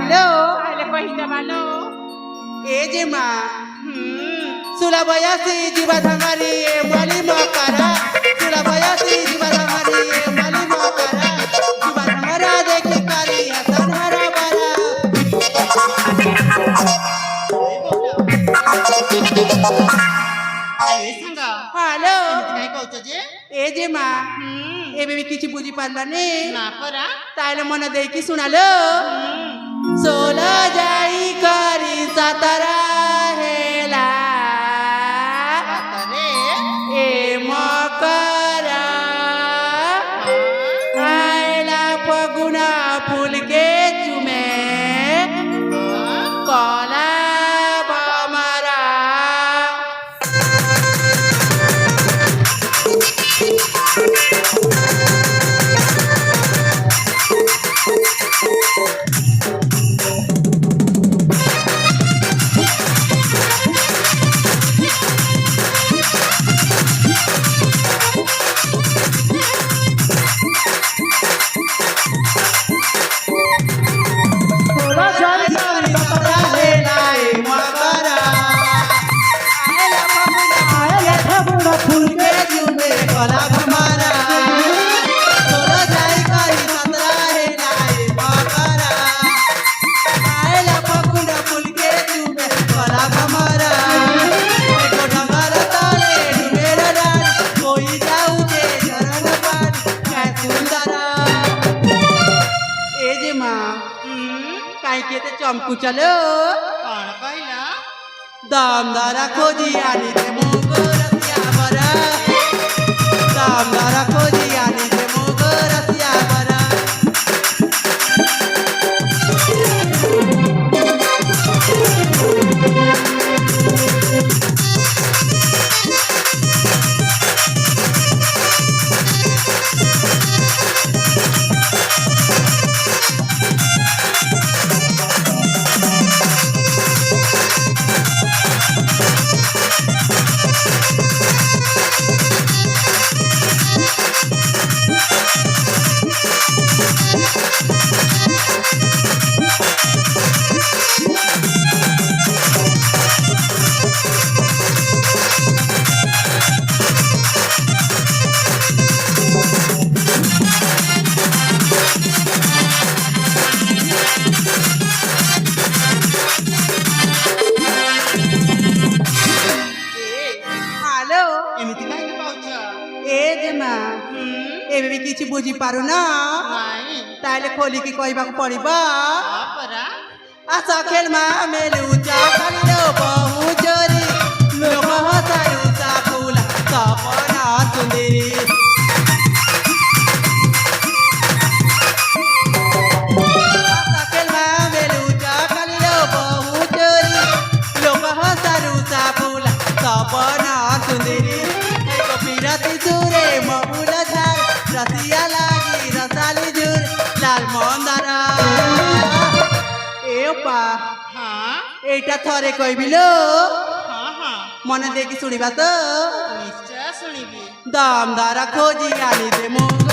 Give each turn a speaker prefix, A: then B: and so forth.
A: কহিলো
B: তাহলে কহিতে ভালো
A: এ যে মা সুলা বয়াসি জীবা ধামারি এ মালি মকারা সুলা বয়াসি জীবা ধামারি এ মালি মকারা জীবা ধামারা দেখি কারি হাসান হারা বারা হ্যালো এ যে মা ଏବେ ବି କିଛି ବୁଝି ପାରିଲାନି
B: ନା ପରା
A: ତାହେଲେ ମନ ଦେଇକି ଶୁଣାଲୋ ସୋଲ ଯାଇ କରି ସାତରା ହେଲା ଏ ମକରା ଆଇଲା ଫଗୁନା ফুলকে চুমে কলা বামারা चमकू चलो दामदारा खोजी आनी दे मोगो रसिया बरा दामदारा खोजी आनी दे मोगो रसिया बरा ଏବେ ବି କିଛି ବୁଝି ପାରୁନା ତାହେଲେ ଖୋଲିକି କହିବାକୁ ପଡିବ ଆସ ଖେଳମା ମେଲୁ ଚାଲିଲ ବହୁ ଜୋରି ଲୋକ ହସାରୁ ସାଫୁଲା ସପନା ସୁନ୍ଦରୀ ଆସ ଖେଳମା ମେଲୁ ଚାଲିଲ ବହୁ ଜୋରି ଲୋକ ହସାରୁ ସାଫୁଲା ସପନା ସୁନ୍ଦରୀ ବିରତି ସୁରେ ମବୁଲ ଝାର रसिया लागी रसाली झूर लाल मंदारा ए पा
B: हाँ
A: एटा थरे कहबिलो
B: हाँ हाँ
A: मन देखी सुनिबा तो
B: निश्चय सुनिबी
A: दामदारा खोजी आनी दे मोग